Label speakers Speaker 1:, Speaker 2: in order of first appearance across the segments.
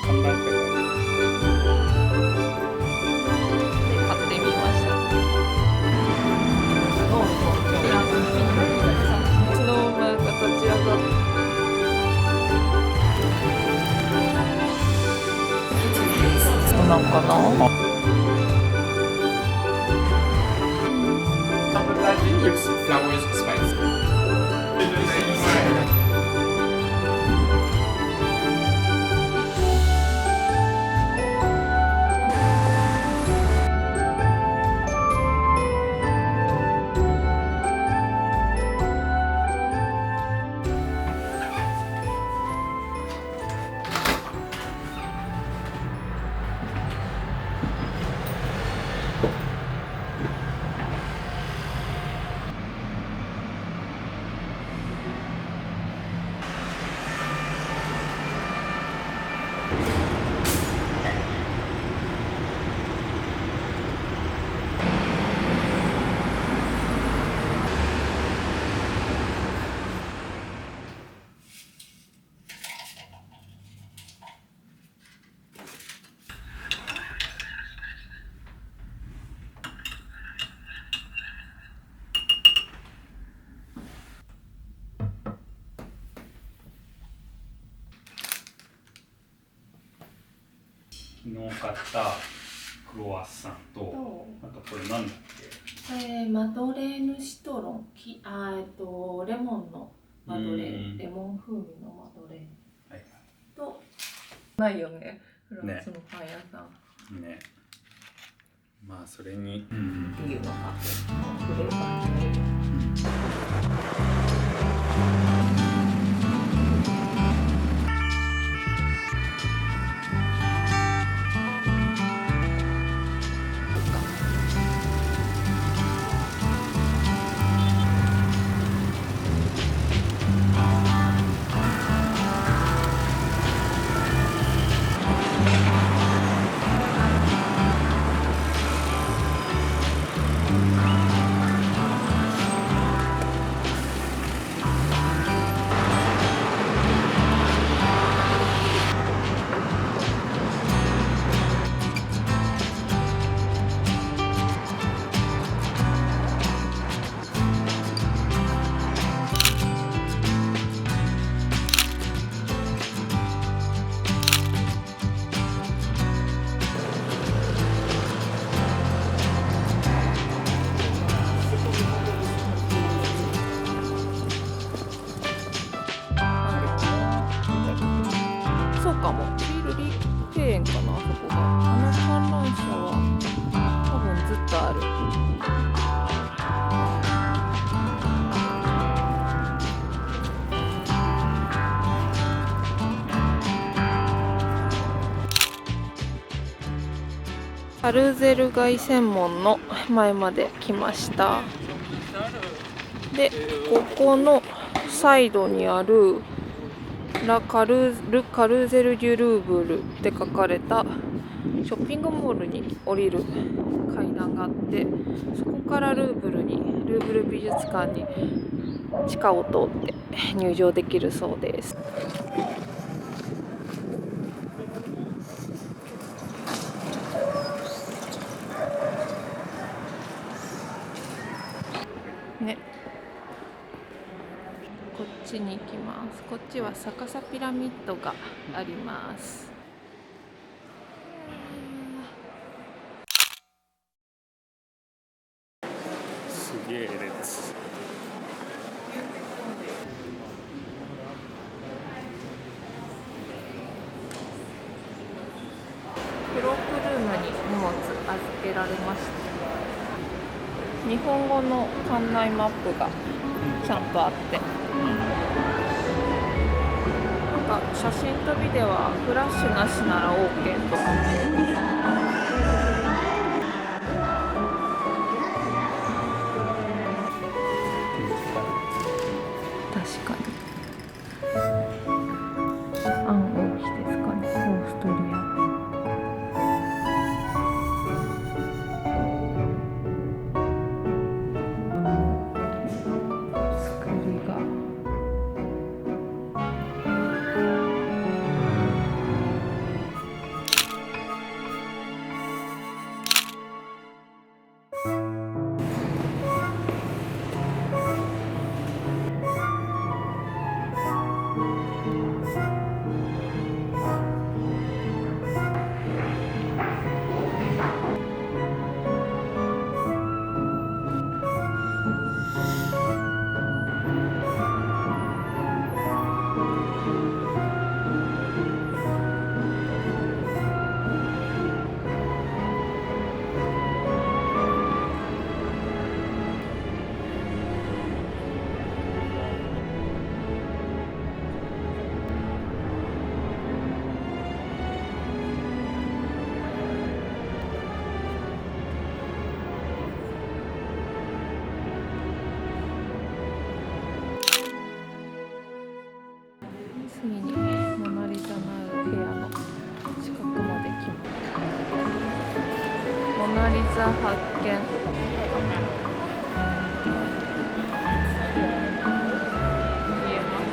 Speaker 1: 看板って書いてある。
Speaker 2: で買ってみました。スノーマンが立ち上がって。そうなんかな。
Speaker 3: With flowers, spice.
Speaker 1: 昨日買ったクロワッサンと、あとこれなんだっけ？
Speaker 2: マドレーヌシトロン、レモンのマドレーヌ、レモン風味のマドレーヌ、はい、とないよね、フランスのパン屋さん。
Speaker 1: ね。まあそれに、
Speaker 2: っていうのがフレーバーになる。そうかも。ビールリ庭園かな、あそこが。あの観覧車は多分ずっとある。カルゼル街専門の前まで来ました。で、ここのサイドにあるルカルゼル・デュ・ルーブルって書かれたショッピングモールに降りる階段があって、そこからルーブル美術館に地下を通って入場できるそうです。ね。こっちに行きます。こっちは逆さピラミッドがあります。
Speaker 1: すげえ列。
Speaker 2: クロークルームに荷物預けられました。日本語の館内マップがちゃんとあって、なんか写真とビデオはフラッシュなしなら OK とか。確かに。アン王妃ですかね、オーストリア。作りが。ザ発見。見えます。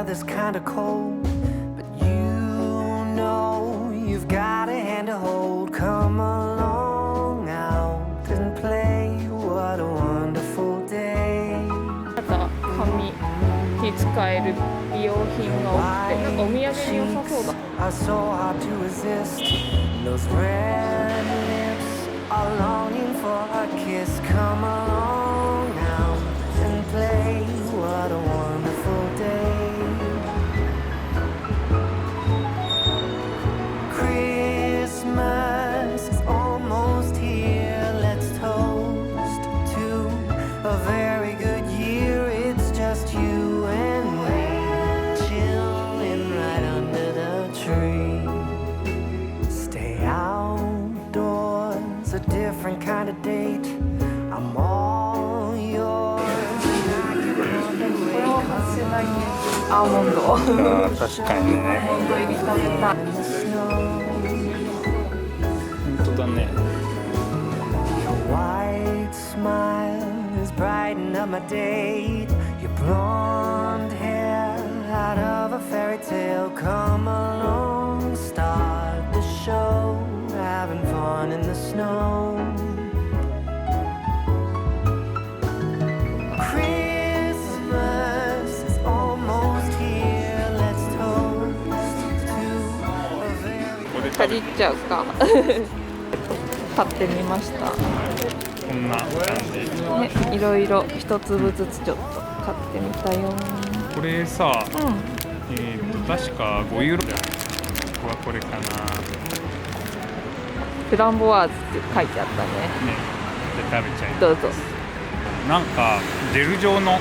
Speaker 4: It's kinda cold, but you know you've got a hand to hold. Come along out and play. What a wonderful day.
Speaker 2: また髪に使える美容品が多くて、なんかお土産に良さそうだ。
Speaker 4: Are so hard to resist. Those red lips are longing for a kiss. Come along out and play. What a wonderful day. Christmas is almost here. Let's toast to a very good year. It's just you and me, chilling right under the tree. Stay outdoors, a different kind of date. I'm all yours.
Speaker 2: これは外せないね。アーモンド。
Speaker 1: あー確かにね。
Speaker 2: アーモンド入り食べたい。
Speaker 1: 本当だね。
Speaker 4: Your white smile is brighten up my day. Your blonde hair out of a fairy tale. Come along, start the show, having fun in the snow. Christmas is almost here. Let's toast to a very
Speaker 2: かじっちゃうか。買ってみました。
Speaker 1: こんな感じ。
Speaker 2: ね、いろいろ一粒ずつちょっと買ってみたよ。
Speaker 1: これさ、
Speaker 2: うん。
Speaker 1: 確か5ユーロだよ。ここはこれかな。ね、
Speaker 2: フランボワーズって書いてあったね。
Speaker 1: で食べちゃいます。
Speaker 2: どうぞ。
Speaker 1: なんかジェル状の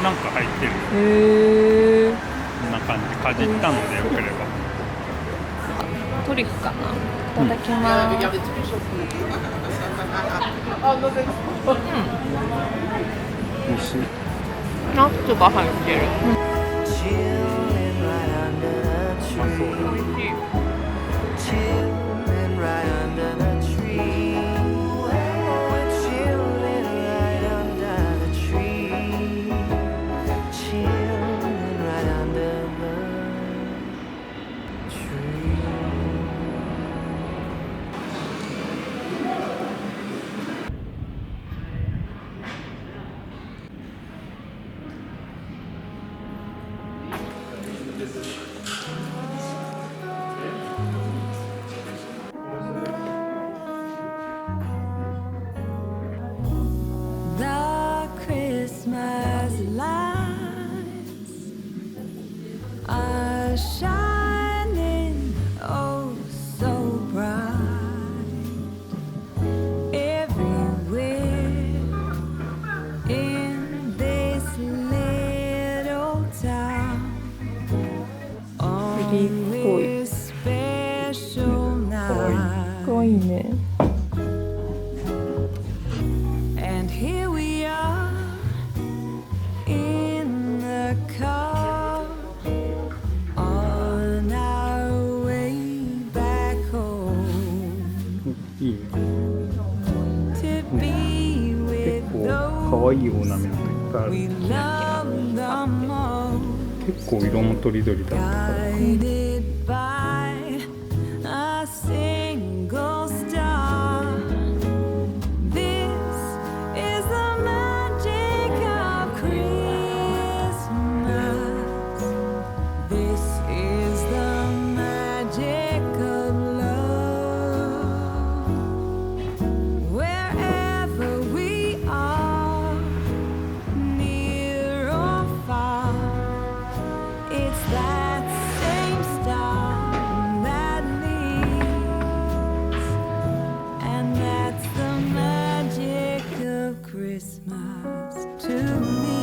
Speaker 1: なんか入ってる。
Speaker 2: へえ。
Speaker 1: こんな感じ。かじったのでよければ。
Speaker 2: トリュフかな。いただきます。
Speaker 1: 美味しい。
Speaker 2: ナッツが入ってる。
Speaker 4: chilling right under the tree. Chilling right under the tree. We're chilling right under the tree. Chilling right under the tree. The Christmas lights are shining oh so bright everywhere in this little town. On this special
Speaker 2: かわいい
Speaker 4: night.
Speaker 2: ね。
Speaker 4: And here we are in the car on our way back home
Speaker 1: いいね。
Speaker 4: to be
Speaker 1: 結
Speaker 4: with
Speaker 1: 構可愛いオーナメント。ぱいある。
Speaker 4: We love them all,
Speaker 1: 結構色もとりどりだったから。
Speaker 4: guided by a single star. This is the magic of Christmas. This is the magic of love. Wherever we are, near or far, it's that same star that leads, and that's the magic of Christmas to me.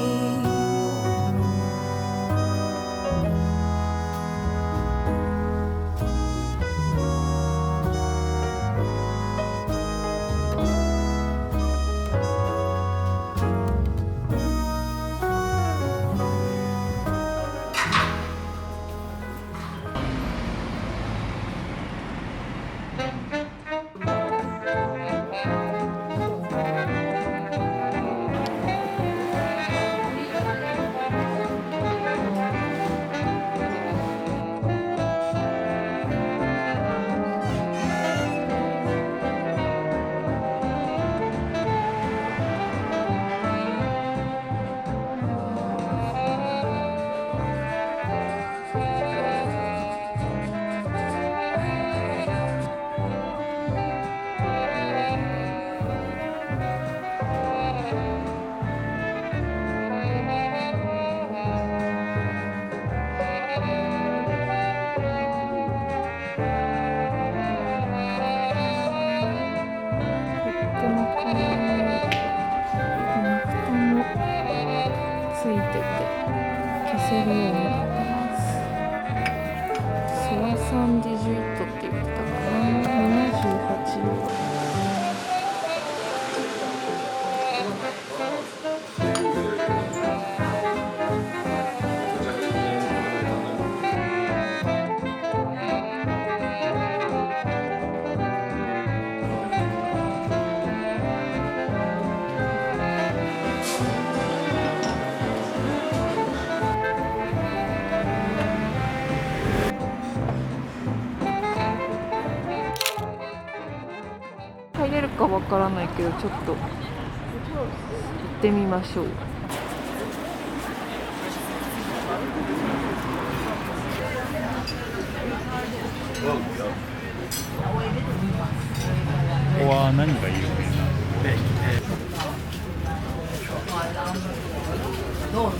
Speaker 2: 入れるかわからないけど、ちょっと行ってみましょう。
Speaker 1: ここは何が有名なの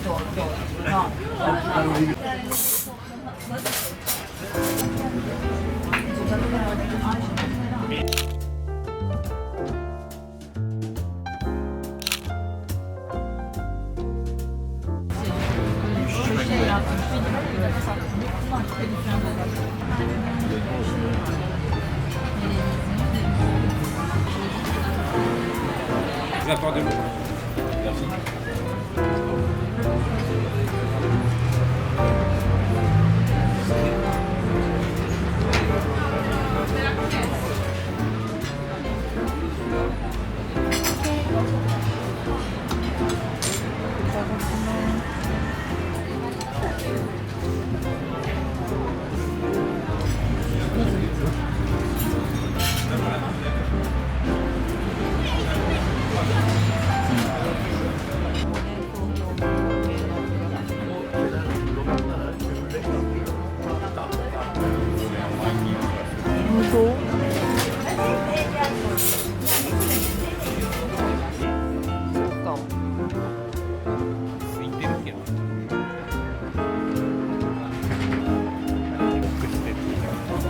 Speaker 1: ？Attendez-moi.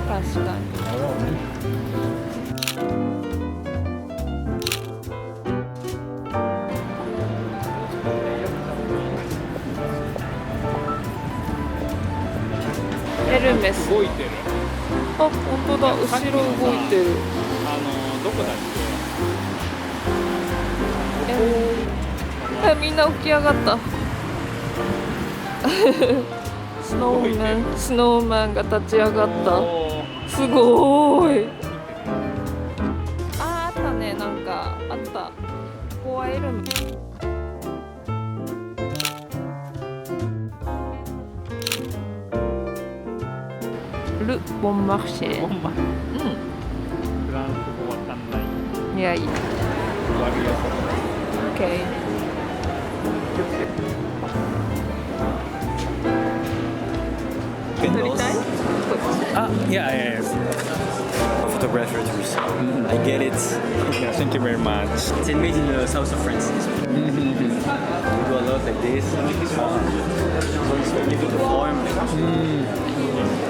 Speaker 2: 確かに。エルメス。
Speaker 1: 動いてる。
Speaker 2: あ、本当だ。後ろ動いてる。
Speaker 1: どこだっ
Speaker 2: け？みんな起き上がった。スノーマンが立ち上がった。すごーい。あったね、なんかあった。ここはエルメス。ボンマルシェ。
Speaker 1: ボンマ。
Speaker 2: う
Speaker 1: フランス語わかんない。
Speaker 2: ん。いやいい。
Speaker 1: 悪いやつ。
Speaker 2: OK。撮りたい？こっち。
Speaker 1: Yeah.
Speaker 5: Photographer too. I get it.
Speaker 1: Yeah, thank you very much.
Speaker 5: It's made in the south of France. We do a lot like this. So give it a form.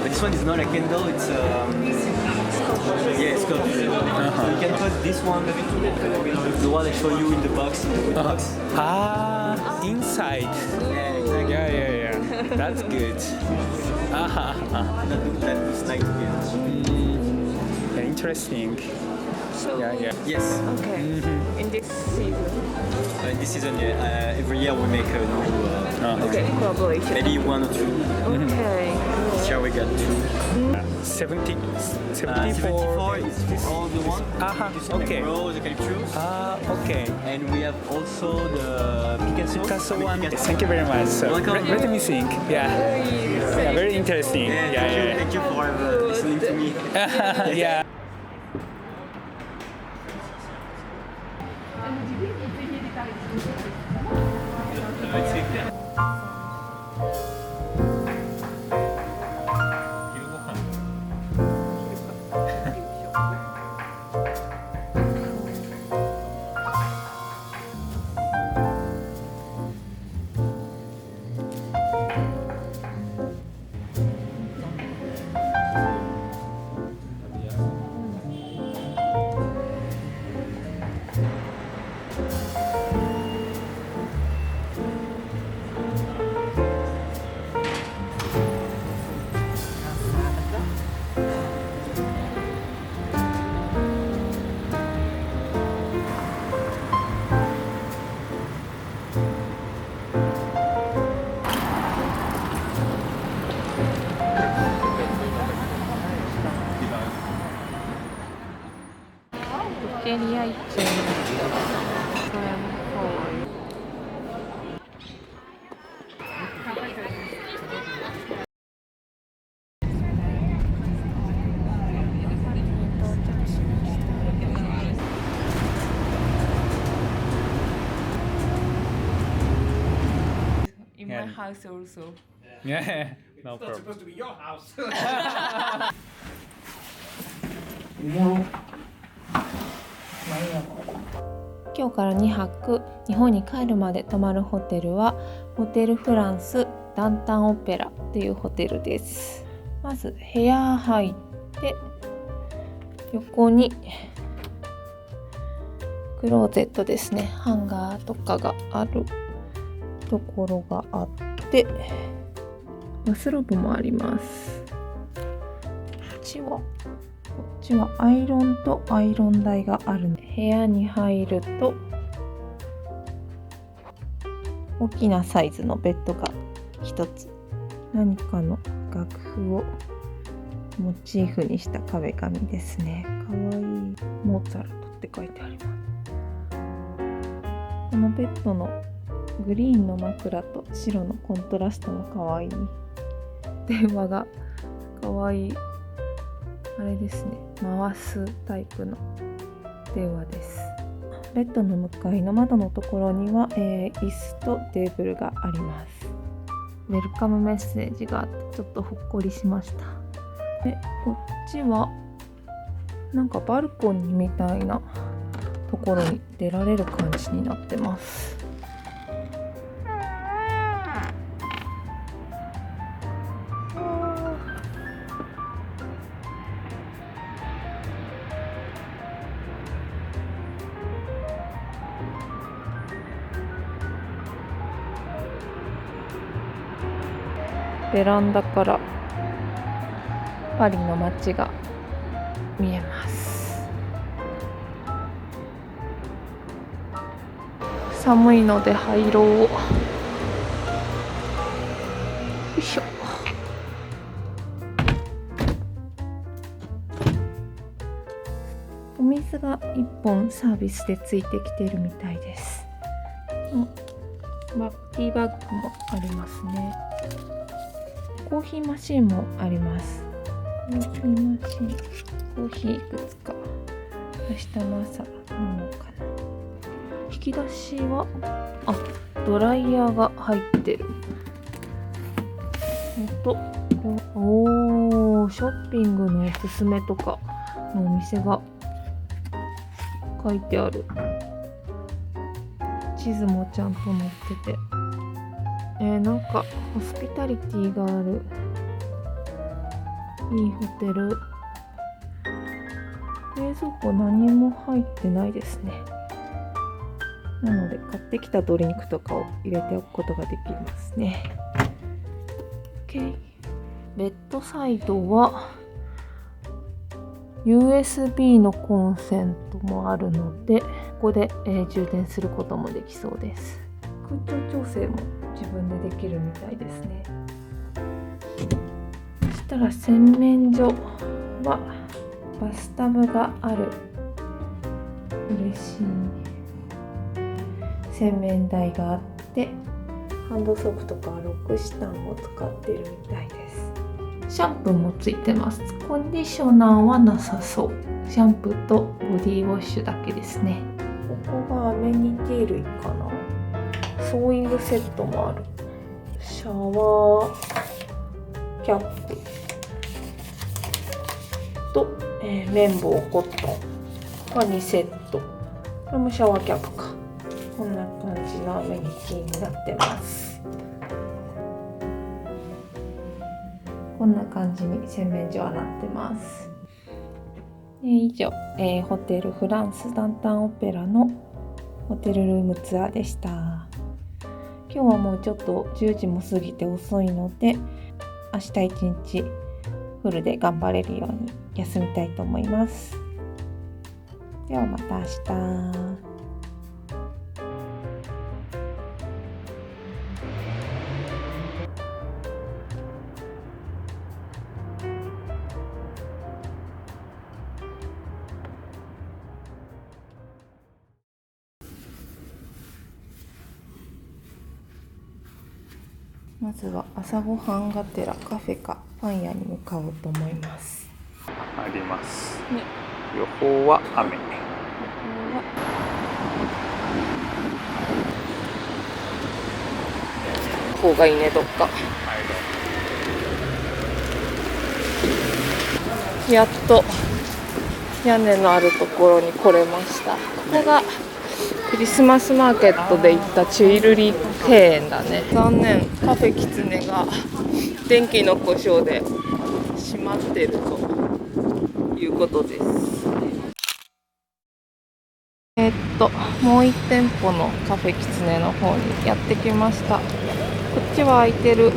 Speaker 5: But this one is not a candle. It's it's called. So you can put this one, the one I show you in the box.
Speaker 1: Inside.
Speaker 5: Yeah, exactly.
Speaker 1: Yeah. That's good.
Speaker 5: That looks like together.
Speaker 1: Interesting.
Speaker 2: So,
Speaker 1: Yeah.
Speaker 5: Yes.
Speaker 2: Okay. In this season.
Speaker 5: In this season, every year we make a new.
Speaker 2: Okay. Collaboration.
Speaker 5: Maybe one or two.
Speaker 2: Okay.
Speaker 5: This year we got two.
Speaker 1: 74
Speaker 5: 74 is all the one.
Speaker 1: Okay.
Speaker 5: Rose, eucalyptus.
Speaker 1: Okay.
Speaker 5: And we have also the Picasso.
Speaker 1: Picasso one. Thank you very much. So,
Speaker 5: Welcome.
Speaker 1: let me think. Yeah, very interesting. Yeah.
Speaker 5: Thank you for listening to me.
Speaker 1: Yeah.
Speaker 2: ケリアイチェン。In my house also.
Speaker 1: Yeah. No problem.
Speaker 3: supposed to be your house.
Speaker 2: 今日から2泊日本に帰るまで泊まるホテルはホテルフランスダンタンオペラというホテルです。まず部屋入って横にクローゼットですね、ハンガーとかがあるところがあってバスローブもあります。こっちはアイロンとアイロン台がある。部屋に入ると大きなサイズのベッドが一つ、何かの楽譜をモチーフにした壁紙ですね。かわいい。モーツァルトって書いてあります。このベッドのグリーンの枕と白のコントラストもかわいい。電話がかわいい。あれですね、回すタイプの電話です。ベッドの向かいの窓のところには、椅子とテーブルがあります。ウェルカムメッセージがあってちょっとほっこりしました。で、こっちはなんかバルコニーみたいなところに出られる感じになってます。ベランダからパリの街が見えます。寒いので入ろう。よいしょ。お水が1本サービスでついてきているみたいです。ティーバッグもありますね。コーヒーマシンもあります。コーヒーマシン、コーヒーいくつか明日の朝飲もうかな。引き出しはドライヤーが入ってる。ショッピングのおすすめとかのお店が書いてある。地図もちゃんと載ってて、なんかホスピタリティがあるいいホテル。冷蔵庫何も入ってないですね。なので買ってきた鶏肉とかを入れておくことができますね。 OK。 ベッドサイドは USB のコンセントもあるので、ここで、充電することもできそうです。空調調整も自分でできるみたいですね。そしたら洗面所はバスタブがある。嬉しい。洗面台があって、ハンドソープとかロックシタンを使ってるみたいです。シャンプーもついてます。コンディショナーはなさそう。シャンプーとボディウォッシュだけですね。ここがアメニティ類かな。ソーイングセットもある。シャワーキャップと、綿棒コットンが2セット。これもシャワーキャップか。こんな感じのアメニティになってます。こんな感じに洗面所はなってます。以上、ホテルフランスダンタンオペラのホテルルームツアーでした。今日はもうちょっと10時も過ぎて遅いので、明日一日フルで頑張れるように休みたいと思います。ではまた明日。まずは朝ごはんがてらカフェかパン屋に向かおうと思います。
Speaker 1: あります、
Speaker 2: ね、
Speaker 1: 予報は雨。
Speaker 2: 方がいいね、どっか。やっと屋根のあるところに来れました。ここがクリスマスマーケットで行ったチュイルリ庭園だね。残念、カフェキツネが電気の故障で閉まってるということです。もう1店舗のカフェキツネの方にやってきました。こっちは開いてる。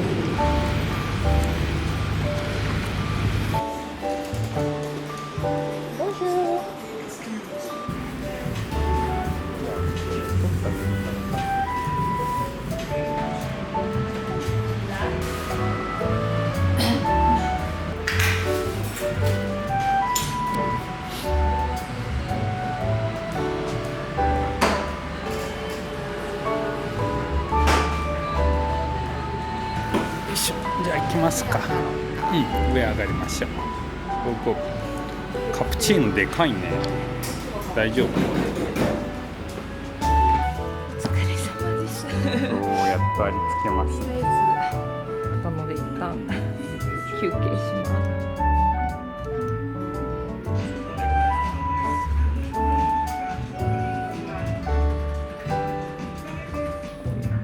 Speaker 1: じゃあ行きますか。上上がりましょう。ここカプチーノでかいね。大丈夫？
Speaker 2: お疲れ様です。
Speaker 1: やっとありつけました。
Speaker 2: なので一旦休憩します。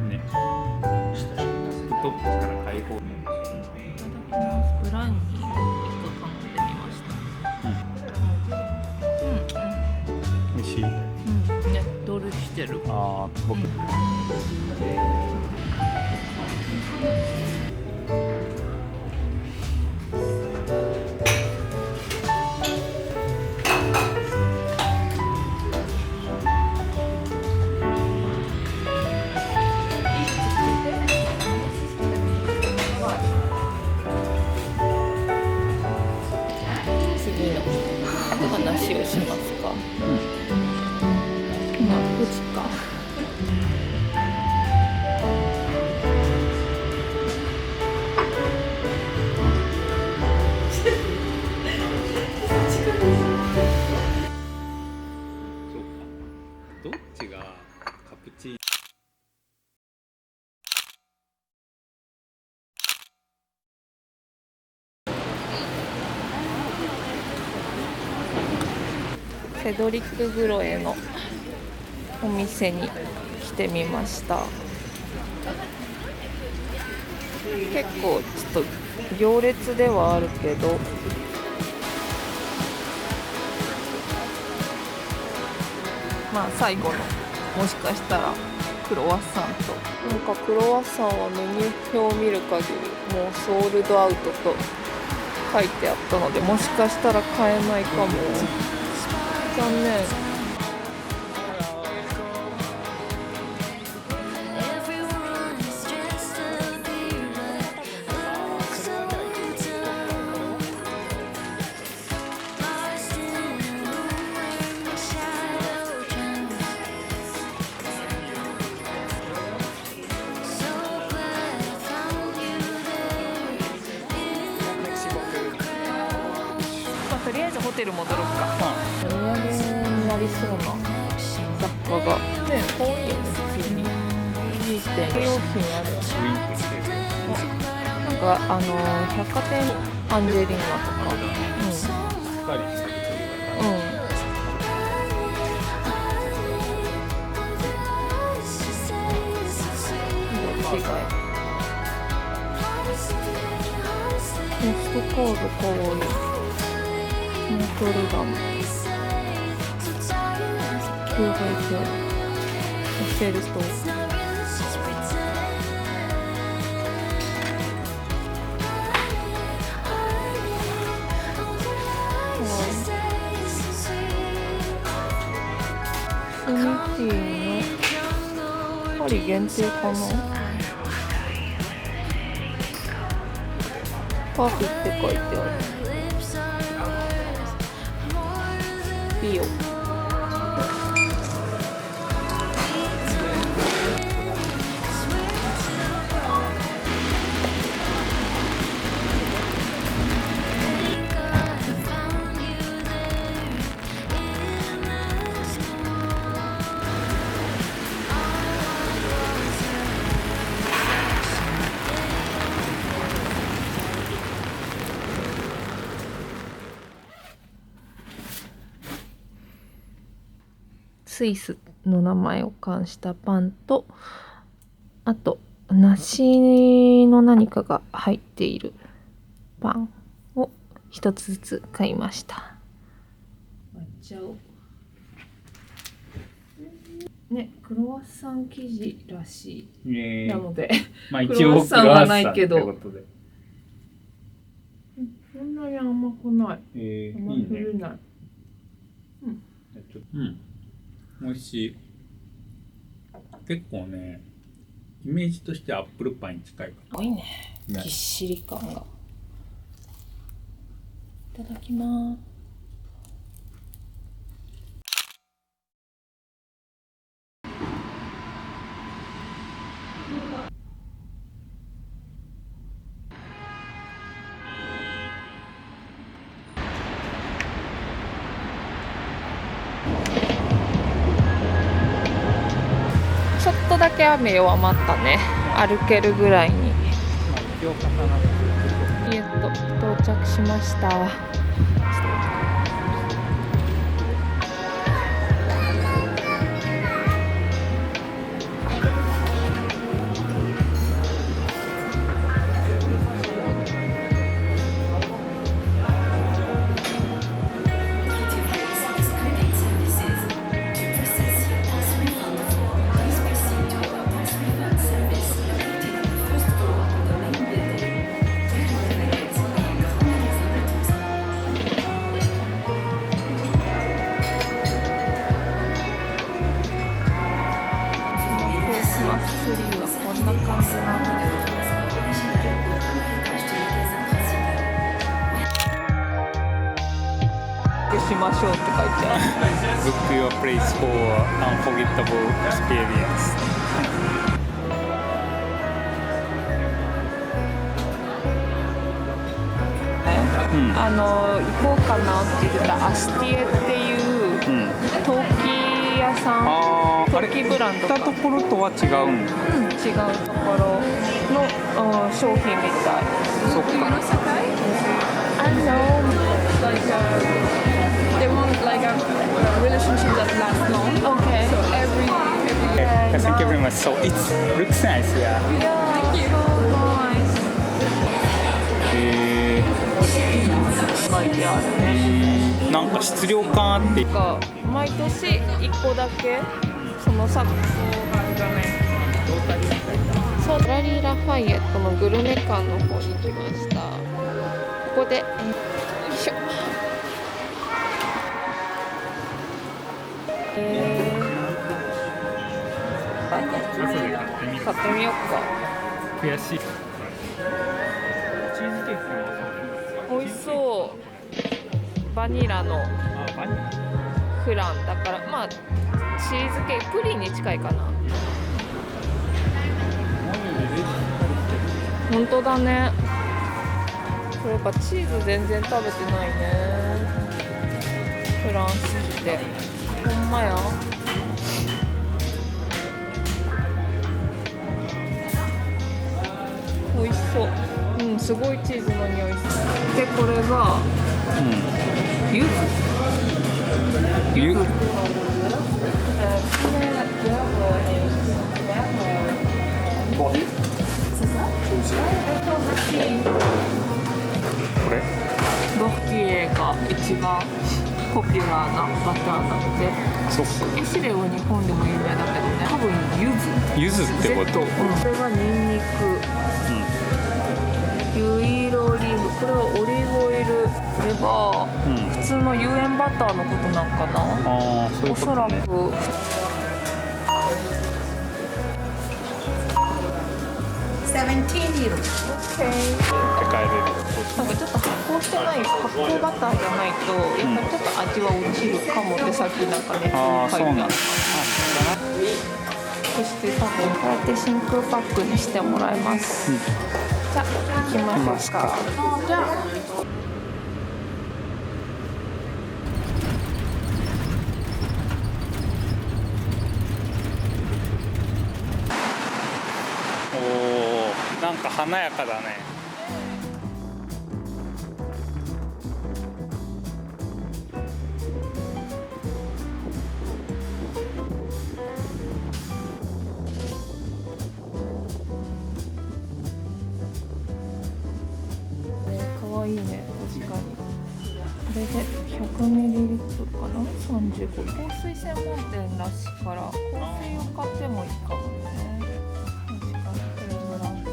Speaker 1: ね。トップから開放。
Speaker 2: ブラウニー1個頼んでみました。
Speaker 1: 美味しい。
Speaker 2: ねっとりしてる。
Speaker 1: 僕。
Speaker 2: 次の話をしますか。今9時か。
Speaker 1: どっちがカプチーノ
Speaker 2: セドリック・グロエのお店に来てみました。結構ちょっと行列ではあるけど、まあ最後のもしかしたらクロワッサンと、なんかクロワッサンはメニュー表を見る限りもうソールドアウトと書いてあったので、もしかしたら買えないかも。残念。とりあえずホテル戻ろうか。お土産になりそうな雑貨がね、可愛いよね。普通にいい点用品ある。なんか百貨店アンジェリーナとか、
Speaker 1: しっかりしてるというか、
Speaker 2: 色違い。ポストカードかわいい。ノートルダム9倍鏡エッフェル塔。スミティのパリ限定かな。パフって書いてある。ビオ。スイスの名前を冠したパンと、あと梨の何かが入っているパンを一つずつ買いました。割っちゃおうね。クロワッサン生地らしい、なので
Speaker 1: まあ
Speaker 2: クロワッサンはないけど、
Speaker 1: クロワッサンってことで
Speaker 2: そんなに甘くない、甘す
Speaker 1: いいね。
Speaker 2: ぎない。
Speaker 1: 美味しい。結構ね、イメージとしてアップルパイに近いか
Speaker 2: すごいね、ぎっしり感が。いただきます。ちょっとだけ雨弱まったね。歩けるぐらいに。
Speaker 1: 一応重なってる。
Speaker 2: 到着しました。ツリーはこんな感じなんだ。しましょうって書いてある。
Speaker 1: Book your place for unforgettable experience. 行こうかなって言ってたアスティエっていう陶器
Speaker 2: キ屋さん、
Speaker 1: あれ
Speaker 2: トッキーブランドか
Speaker 1: 行ったところとは違うんだ。
Speaker 2: 違うところの商品みたい。
Speaker 1: そっか。
Speaker 2: I know.
Speaker 6: They want like a relationship that lasts long.
Speaker 2: Okay.
Speaker 6: So every
Speaker 1: Thank you very much. So it looks nice, yeah.
Speaker 2: Yeah, so nice. 書いてあるね。
Speaker 1: なんか質量感あって。
Speaker 2: が毎年1個だけその作品がね。そう、ラリー・ラファイエットのグルメ館の方に来ました。ここで、よいしょ。買ってみようか。
Speaker 1: 悔しい。チーズケーキも
Speaker 2: 美味しそう。バニラのフランだから、まあチーズケーキ、プリンに近いかな。本当だね。これやっぱチーズ全然食べてないね。フランスってほんまや。美味しそう。うん、すごいチーズの匂いする。で、これが柚子。
Speaker 1: これ
Speaker 2: ロッキエが一番ポピュラーなバターだって。
Speaker 1: そっか。
Speaker 2: エシレは日本でも有名だけどね、多分柚子。
Speaker 1: 柚子ってこと？
Speaker 2: これはニンニク、ユイロリーブ、これはオリーブオイルレバー、普通の有塩バターのことなんかな。
Speaker 1: ああ、そういうこ
Speaker 2: おそら
Speaker 1: とね。
Speaker 2: く
Speaker 1: って帰れる。
Speaker 2: なんかちょっと発酵してない、発酵バターじゃないとやっぱりちょっと味は落ちるかもってさっきなんかね
Speaker 1: ああ、
Speaker 2: 書いてあった。
Speaker 1: そうなんだ。
Speaker 2: そして多分こうやって真空パックにしてもらいます、じゃあ行きましょうか。じゃあ
Speaker 1: おお、なんか華やかだね。
Speaker 2: 可愛いね、確かに。これで100ミリリットルかな、35。香水専門店らしいから香水を買ってもいいかもね。確かにフレグランス。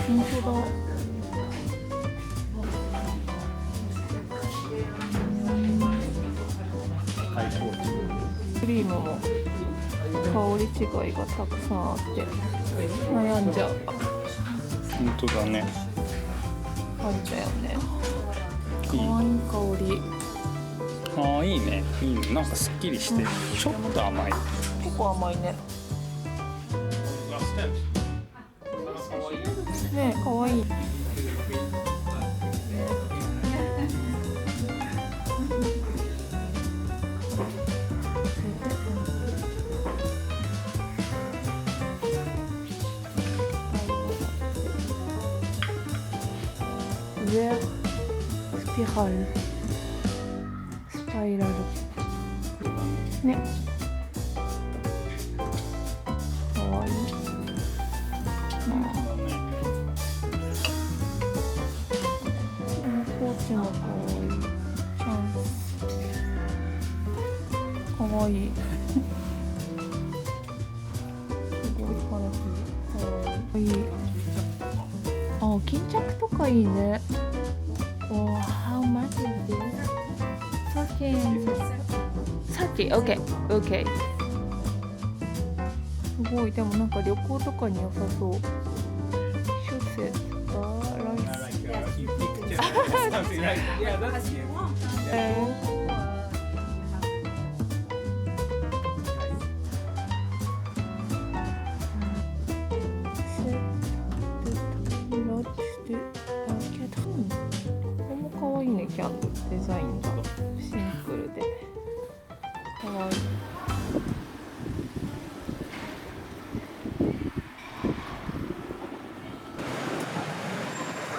Speaker 2: 本当だ。クリームも香り違いがたくさんあって悩んじゃう。
Speaker 1: 本当だね。
Speaker 2: あるんだよね。可愛い香り。
Speaker 1: ああ、いいね。いいね。なんかすっきりしてる。ちょっと甘い。
Speaker 2: 結構甘いね。ねえ、可愛い。上スピラル、スパイラルね。かわいい。ポーチもかわいい。チャンス。かわいい。すごいカラフル。かわいい。あ、巾着とかいいね。Oh, how much is this? 30. Okay, okay. すごい、でもなんか旅行とかに良さそう。シュセスかライス。キャンドルデザインがシンプルでかわいい。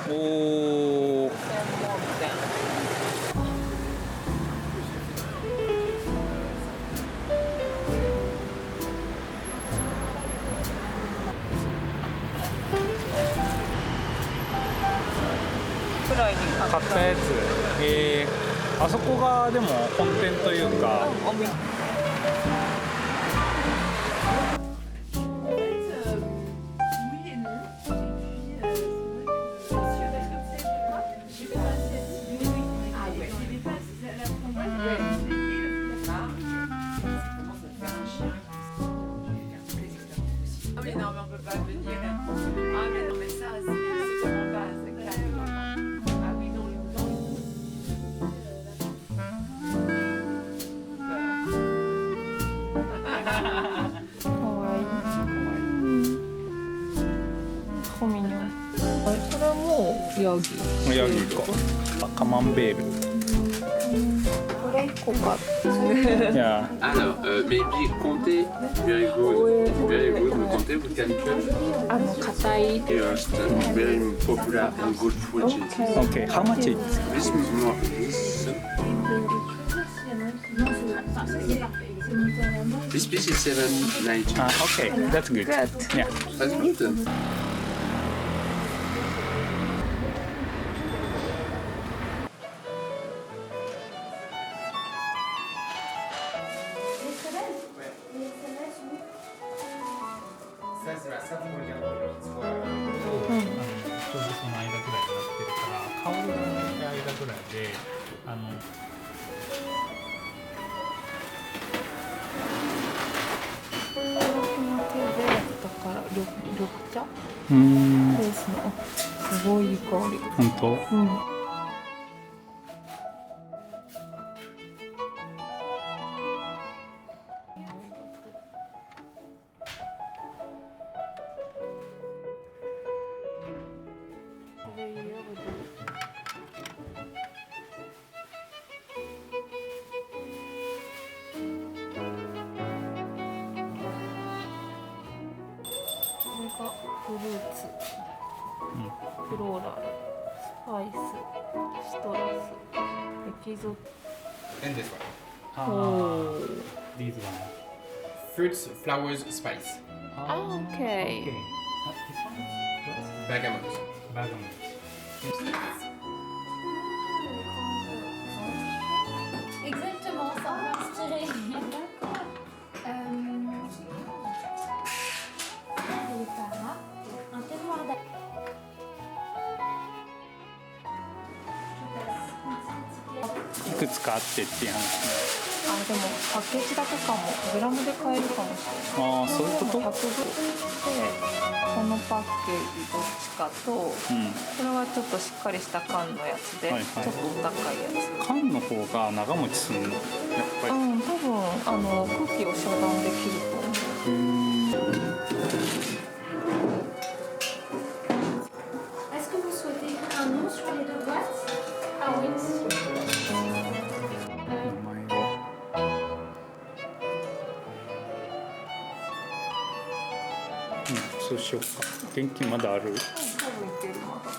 Speaker 1: おお。
Speaker 2: 専門店。くらいに
Speaker 1: 買ったやつ。あそこがでも本店というか。
Speaker 2: お店。ヤギ
Speaker 1: かカマンベール。
Speaker 2: これ1個買って。
Speaker 1: いや
Speaker 3: Alors, maybe comptez, very good, comptez with canicule.
Speaker 2: 硬い。
Speaker 3: Just very popular and good food.
Speaker 1: Okay, how much is
Speaker 3: This more, this piece is 7.90.
Speaker 1: Okay, that's good.
Speaker 2: Good.
Speaker 1: Yeah.
Speaker 3: That's good.
Speaker 1: Ça, c'est la salle pour regarder le soir. ちょうどその間ぐらいになってるから、顔が抜けた間ぐらいで、
Speaker 2: だから緑茶
Speaker 1: うん
Speaker 2: ですね。すごいいい香り。
Speaker 1: 本当？
Speaker 2: うん。フルーツ、フローラル、スパイス、シトラス、エキゾ。
Speaker 7: And this one.
Speaker 2: おー。
Speaker 1: These one.
Speaker 7: Fruits, flowers, spice.
Speaker 2: あ、オッケー。
Speaker 1: Okay. This one?
Speaker 7: Bergamot.
Speaker 1: Bergamot.
Speaker 8: Exactement, ça m'a inspiré. D'accord. Un terroir d'ail.
Speaker 1: いくつかあってっていう話ね。
Speaker 2: あ、でもパッケージだけかも。グラムで買えるかもしれない。
Speaker 1: ああ、そういうこと？
Speaker 2: 100グラムでこのパッケージどっちかと、これはちょっとしっかりした缶のやつで、
Speaker 1: はいはい
Speaker 2: ちょっとお高いやつ。
Speaker 1: 缶の方が長持ちするのやっぱり。
Speaker 2: うん、多分空気を遮断できると思う。
Speaker 8: Est-ce que vous souhaitez écrire un nom sur les deux boîtes? Ah oui.
Speaker 1: 名前を。そうしようか。現金まだある？
Speaker 2: 多分いけるまだ。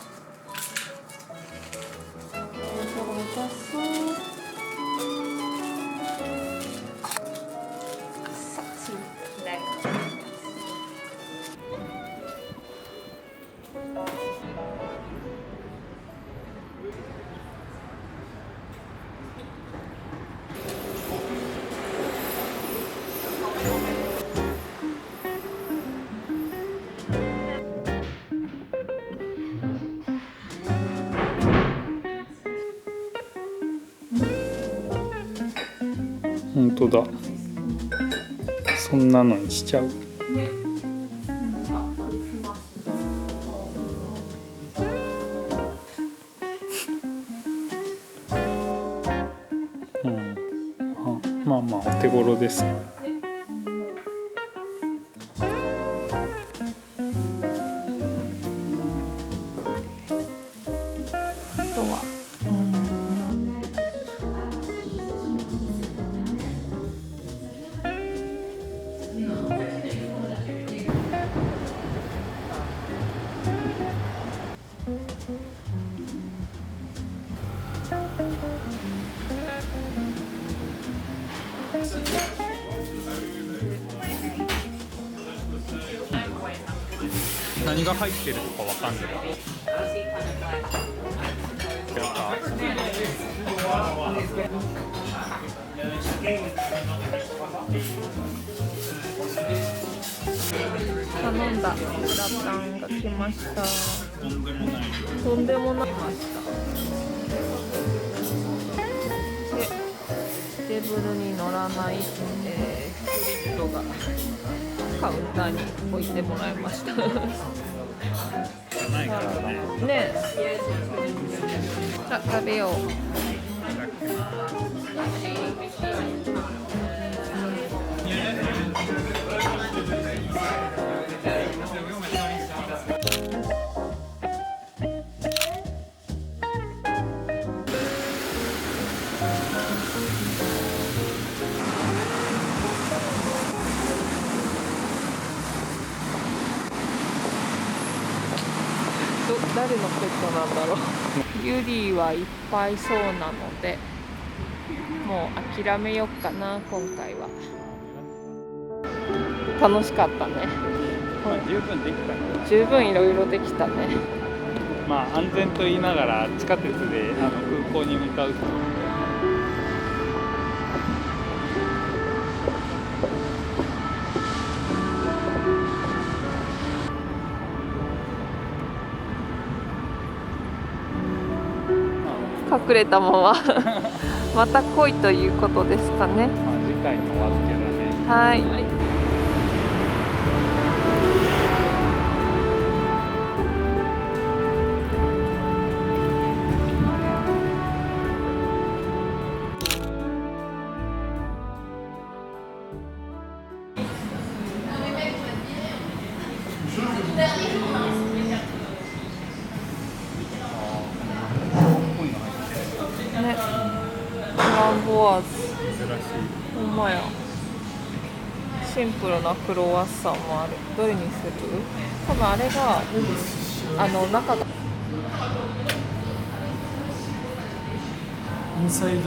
Speaker 2: レタス。さつね。
Speaker 1: 本当だ。そんなのにしちゃう。うん。あ、まあまあお手頃です。
Speaker 2: あとは、
Speaker 1: 何が入ってるとかわかんない。
Speaker 2: 頼んだグラタンが来ました。とんでもないました。で、テーブルに乗らない、スプリットがカウンターに置いてもらいました。
Speaker 1: ないからね。
Speaker 2: ねえ。さあ食べよう。誰のペットなんだろう。ユリはいっぱいそうなので、もう諦めよっかな今回は。楽しかったね。
Speaker 1: まあ十分できたね。
Speaker 2: 十分いろいろできたね。
Speaker 1: まあ安全と言いながら地下鉄で空港に向かうと。
Speaker 2: 隠れたまままた来いということですかね。
Speaker 1: まあ次回のお預けだね。
Speaker 2: はい。ね、フランボワーズ。
Speaker 1: 珍しい。
Speaker 2: ほんまや。シンプルなクロワッサンもある。どれにする？多分あれが中が。
Speaker 9: インサイド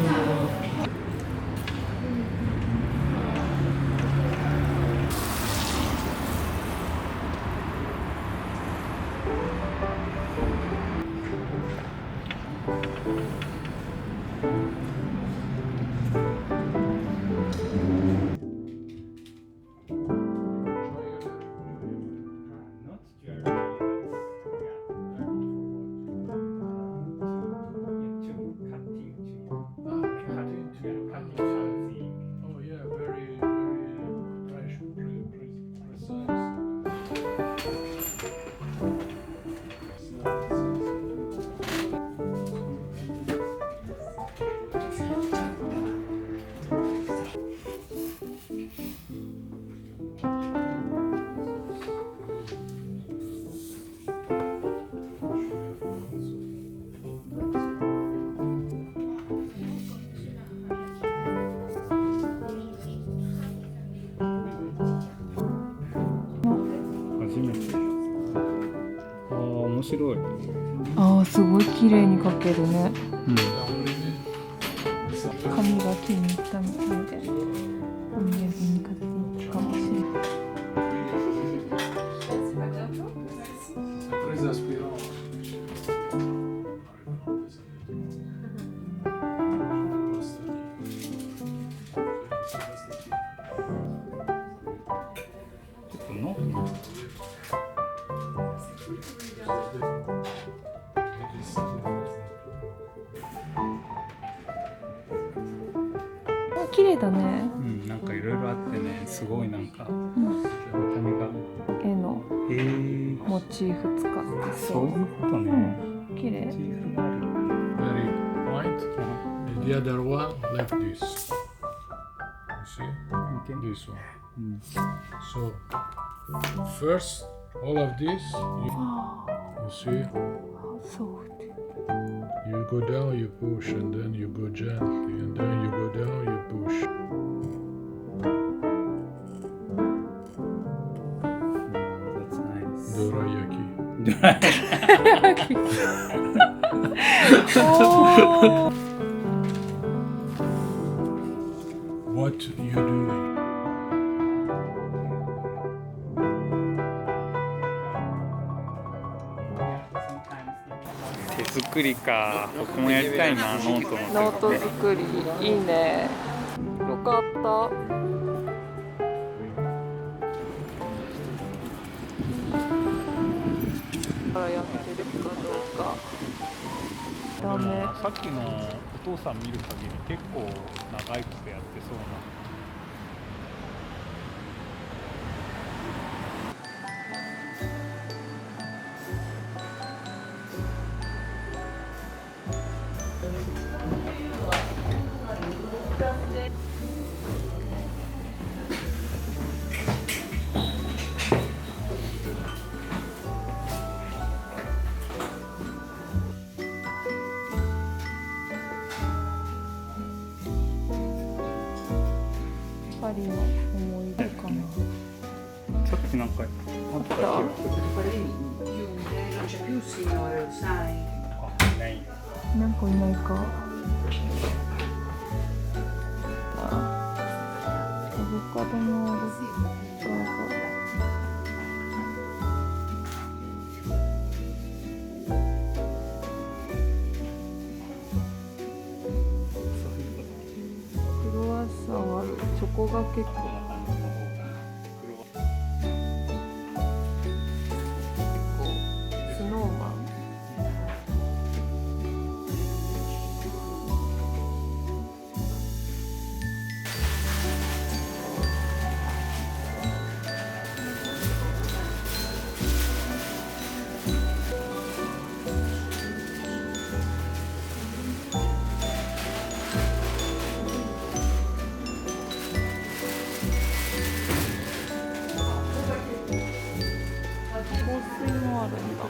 Speaker 1: 面白い。
Speaker 2: ああ、すごい綺麗に描けるね。
Speaker 1: うん。
Speaker 2: 髪が気に入ったみたいで、お土産に買っていくかもしれない。綺麗だね。
Speaker 1: うん、なんかいろいろあってね、すごいなんか見た目が
Speaker 2: 絵のモチーフ使って
Speaker 1: そういうことね。
Speaker 2: 綺麗。
Speaker 1: モチーフがある。
Speaker 9: very point. And the other one like this. You see? This one. So first all of this you see you go down, you push, and then you go gently, and then you go down, you push.
Speaker 1: That's nice.
Speaker 9: Dorayaki. What you doing?
Speaker 1: 作りか。僕もやりたいな、ノートの
Speaker 2: ノート
Speaker 1: ね。
Speaker 2: 作りいいね。よかった。からやってるかどうか。ダメ。
Speaker 1: さっきのお父さん見る限り結構長いことやってそうな。
Speaker 2: パリの思い出かな。
Speaker 1: さっきなんかあった気がする。あ、ないよ。
Speaker 2: なんかいないか。アボカドのあるバーガー。クロワッサンある。チョコが結構。スノーマン。香水もあるんだ。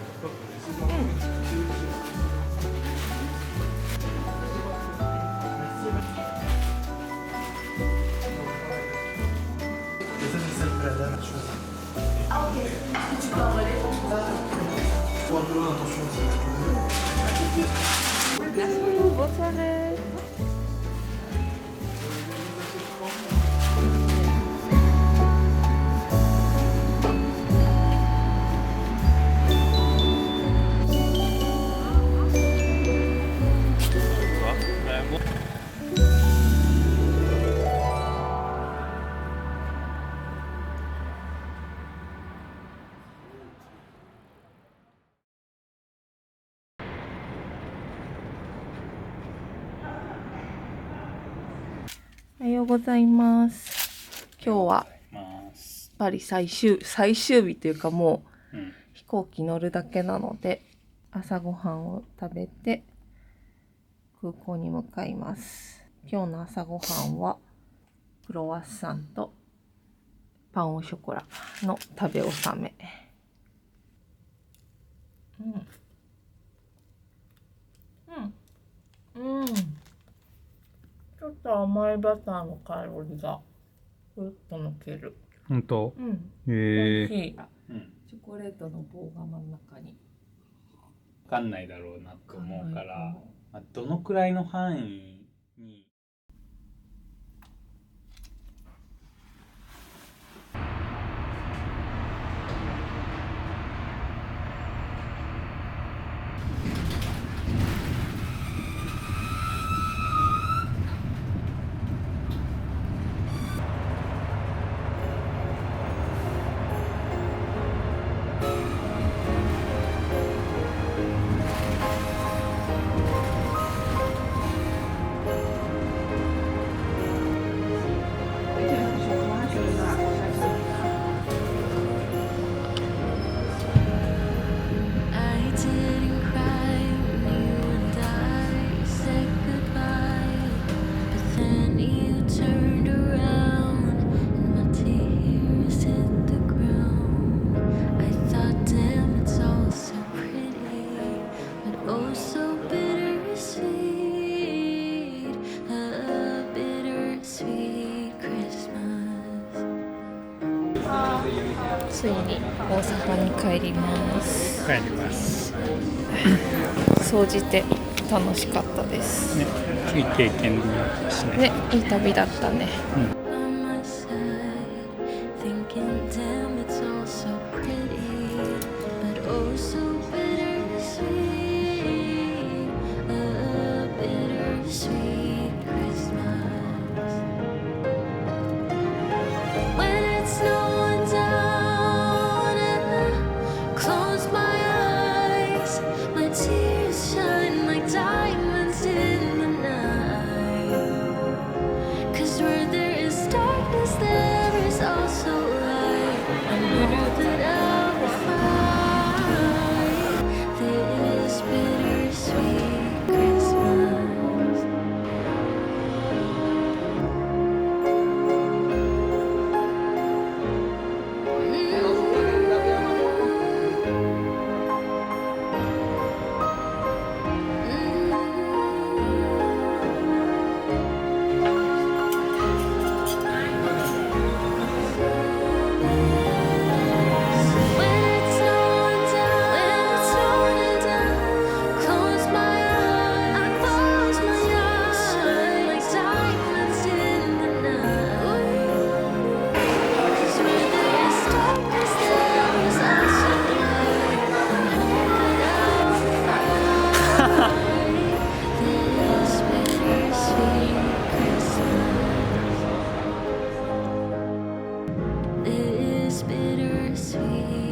Speaker 2: おしゃれ。おはようございます。今日はパリ最終日というかもう飛行機乗るだけなので朝ごはんを食べて空港に向かいます。今日の朝ごはんはクロワッサンとパンオショコラの食べ納め。ちょっと甘いバターの香りがふっと抜ける。
Speaker 1: 本当？
Speaker 2: 美味しい。
Speaker 1: うん。
Speaker 2: チョコレートの棒が真ん中に。
Speaker 1: 分かんないだろうなと思うから、まあ、どのくらいの範囲に。
Speaker 2: ついに大阪に帰ります。
Speaker 1: 帰ります。
Speaker 2: 総じて楽しかったです。
Speaker 1: ね、いい経験になったしね。
Speaker 2: ね、いい旅だったね。
Speaker 10: bittersweet Christmas. When it's snowing down and I close my eyes, my tears shine like diamonds in the night. 'Cause where there is darkness, there is also light. I know that I'll be fine this bittersweet Christmas. When it's snowing down, close my eyes, I close my eyes, like diamonds in the night. 'Cause where there is darkness, there is also light. I hope that I'll find this bittersweet Christmas. This bittersweet